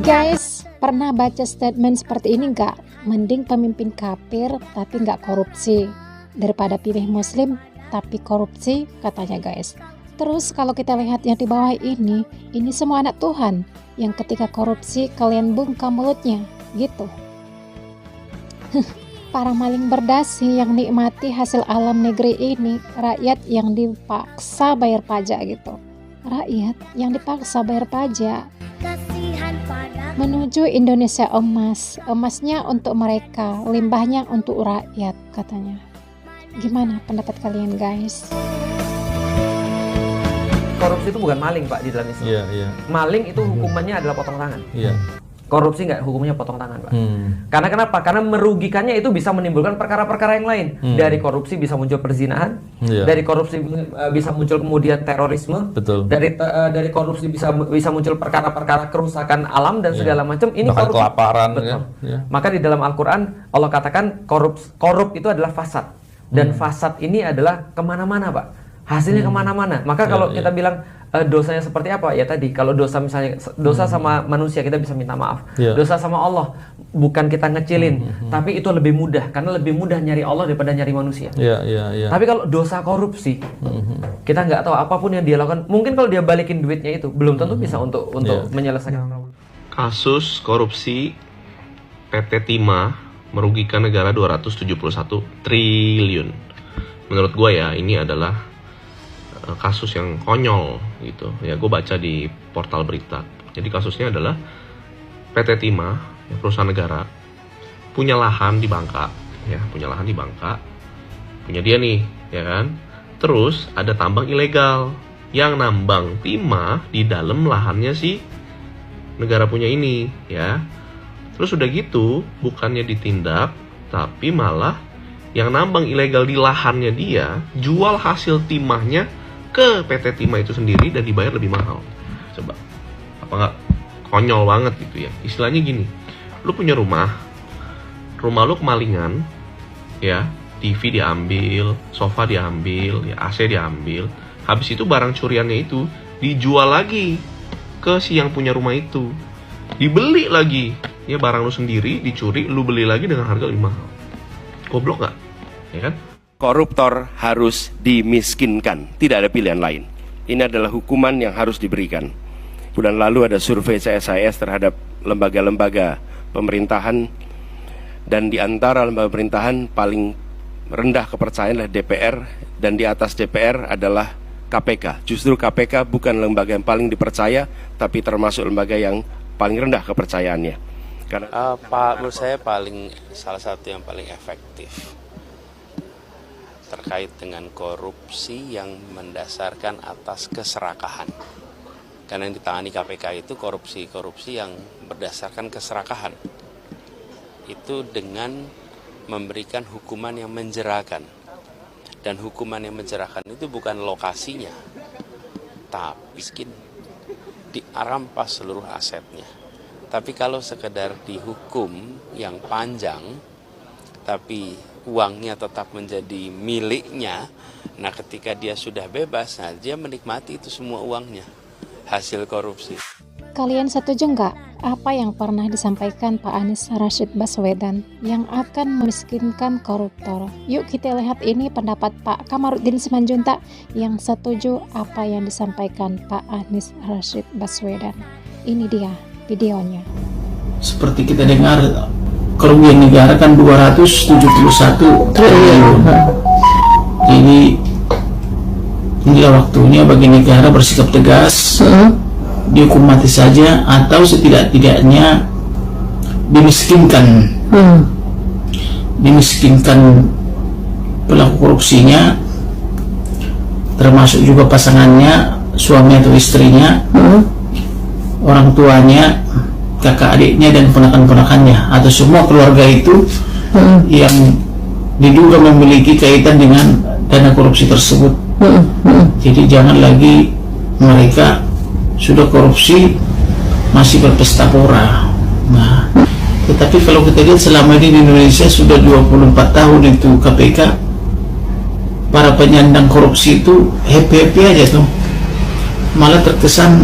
Guys, pernah baca statement seperti ini nggak? Mending pemimpin kafir tapi nggak korupsi daripada pilih muslim tapi korupsi, katanya guys. Terus kalau kita lihat yang di bawah ini semua anak Tuhan yang ketika korupsi kalian bungkam mulutnya gitu. Para maling berdasi yang nikmati hasil alam negeri ini, rakyat yang dipaksa bayar pajak gitu. Rakyat yang dipaksa bayar pajak menuju Indonesia emas. Emasnya untuk mereka, limbahnya untuk rakyat, katanya. Gimana pendapat kalian guys? Korupsi itu bukan maling Pak di dalam Islam. Iya. Maling itu hukumannya adalah potong tangan. Iya. Korupsi nggak, hukumnya potong tangan Pak. Karena kenapa? Karena merugikannya itu bisa menimbulkan perkara-perkara yang lain. Dari korupsi bisa muncul perzinahan, dari korupsi bisa muncul kemudian terorisme, Betul. Dari korupsi bisa muncul perkara-perkara kerusakan alam dan segala macam. Ini bahkan korupsi. kelaparan. Betul. Ya. Maka di dalam Al-Quran Allah katakan korup itu adalah fasad, dan fasad ini adalah kemana-mana Pak. Hasilnya kemana-mana. Maka kalau kita bilang dosanya seperti apa? Ya tadi, kalau dosa misalnya dosa sama manusia kita bisa minta maaf. Dosa sama Allah bukan kita ngecilin, tapi itu lebih mudah karena lebih mudah nyari Allah daripada nyari manusia. Tapi kalau dosa korupsi, kita nggak tahu apapun yang dia lakukan. Mungkin kalau dia balikin duitnya itu belum tentu bisa untuk menyelesaikan problem. Kasus korupsi PT Timah merugikan negara 271 triliun. Menurut gue ya ini adalah kasus yang konyol gitu ya. Gue baca di portal berita. Jadi kasusnya adalah PT Timah, perusahaan negara, punya lahan di Bangka, punya dia nih, ya kan. Terus ada tambang ilegal yang nambang timah di dalam lahannya si negara punya ini, ya. Terus udah gitu, bukannya ditindak, tapi malah yang nambang ilegal di lahannya dia jual hasil timahnya ke PT Timah itu sendiri dan dibayar lebih mahal. Coba, apa nggak konyol banget gitu ya? Istilahnya gini, lu punya rumah lu kemalingan, ya, TV diambil, sofa diambil, ya, AC diambil. Habis itu barang curiannya itu dijual lagi ke si yang punya rumah itu, dibeli lagi, ya, barang lu sendiri dicuri, lu beli lagi dengan harga lebih mahal. Goblok nggak? Ya kan? Koruptor harus dimiskinkan, tidak ada pilihan lain. Ini adalah hukuman yang harus diberikan. Bulan lalu ada survei CSIS terhadap lembaga-lembaga pemerintahan, dan di antara lembaga pemerintahan paling rendah kepercayaan adalah DPR, dan di atas DPR adalah KPK. Justru KPK bukan lembaga yang paling dipercaya, tapi termasuk lembaga yang paling rendah kepercayaannya. Karena menurut saya salah satu yang paling efektif terkait dengan korupsi yang mendasarkan atas keserakahan. Karena yang ditangani KPK itu korupsi yang berdasarkan keserakahan. Itu dengan memberikan hukuman yang menjerakan. Dan hukuman yang menjerakan itu bukan lokasinya, tapi miskin, dirampas seluruh asetnya. Tapi kalau sekedar dihukum yang panjang, tapi uangnya tetap menjadi miliknya, nah ketika dia sudah bebas, nah dia menikmati itu semua uangnya, hasil korupsi. Kalian setuju nggak apa yang pernah disampaikan Pak Anies Rashid Baswedan yang akan memiskinkan koruptor? Yuk kita lihat ini pendapat Pak Kamarudin Simanjuntak yang setuju apa yang disampaikan Pak Anies Rashid Baswedan. Ini dia videonya. Seperti kita dengar, kerugian negara kan 271 triliun. Jadi inilah waktunya bagi negara bersikap tegas, dihukum mati saja atau setidak-tidaknya dimiskinkan, pelaku korupsinya, termasuk juga pasangannya, suami atau istrinya, orang tuanya, kakak adiknya dan ponakan-ponakannya, atau semua keluarga itu yang diduga memiliki kaitan dengan dana korupsi tersebut. Jadi jangan lagi mereka sudah korupsi masih berpesta pora. Nah, tetapi kalau kita lihat selama ini di Indonesia sudah 24 tahun itu KPK, para penyandang korupsi itu happy-happy aja tuh. Malah terkesan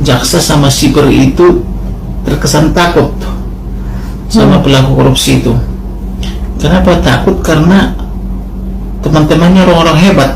jaksa sama siber itu terkesan takut sama pelaku korupsi itu. Kenapa takut? Karena teman-temannya orang-orang hebat.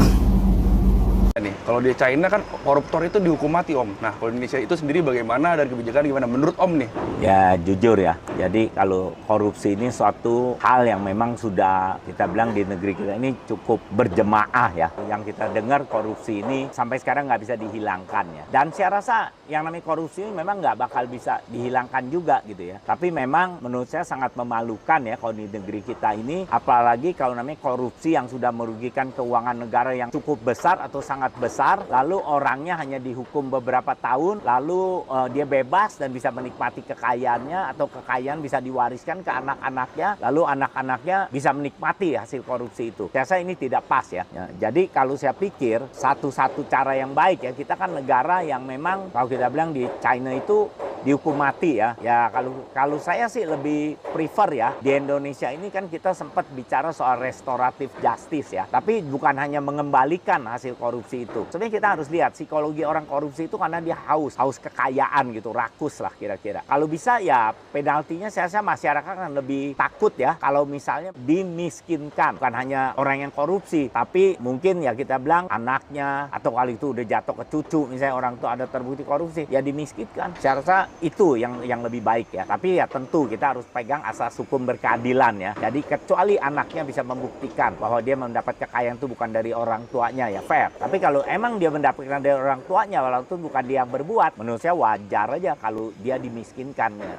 Nih, kalau di China kan koruptor itu dihukum mati, Om. Nah, kalau Indonesia itu sendiri bagaimana dan kebijakan gimana menurut Om nih? Ya jujur ya, jadi kalau korupsi ini suatu hal yang memang sudah kita bilang di negeri kita ini cukup berjemaah ya. Yang kita dengar korupsi ini sampai sekarang nggak bisa dihilangkan ya. Dan saya rasa yang namanya korupsi ini memang nggak bakal bisa dihilangkan juga gitu ya. Tapi memang menurut saya sangat memalukan ya kalau di negeri kita ini. Apalagi kalau namanya korupsi yang sudah merugikan keuangan negara yang cukup besar atau sangat besar, lalu orangnya hanya dihukum beberapa tahun, lalu dia bebas dan bisa menikmati kekayaannya atau kekayaan bisa diwariskan ke anak-anaknya, lalu anak-anaknya bisa menikmati hasil korupsi itu. Saya rasa ini tidak pas ya. Jadi kalau saya pikir satu-satu cara yang baik ya, kita kan negara yang memang kalau kita bilang di China itu dihukum mati ya. Ya kalau saya sih lebih prefer ya, di Indonesia ini kan kita sempat bicara soal restoratif justice ya. Tapi bukan hanya mengembalikan hasil korupsi itu. Sebenarnya kita harus lihat psikologi orang korupsi itu karena dia haus kekayaan gitu, rakus lah kira-kira. Kalau bisa ya penaltinya saya rasa masyarakat akan lebih takut ya kalau misalnya dimiskinkan. Bukan hanya orang yang korupsi, tapi mungkin ya kita bilang anaknya atau kali itu udah jatuh ke cucu, misalnya orang tua ada terbukti korupsi, ya dimiskinkan. Saya rasa itu yang lebih baik ya. Tapi ya tentu kita harus pegang asas hukum berkeadilan ya. Jadi kecuali anaknya bisa membuktikan bahwa dia mendapat kekayaan itu bukan dari orang tuanya ya fair. Tapi kalau emang dia mendapatkan dari orang tuanya walaupun bukan dia yang berbuat, menurut saya wajar aja kalau dia dimiskinkannya.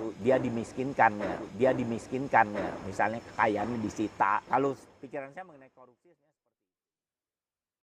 Misalnya kekayaannya disita. Kalau pikiran saya mengenai korupsi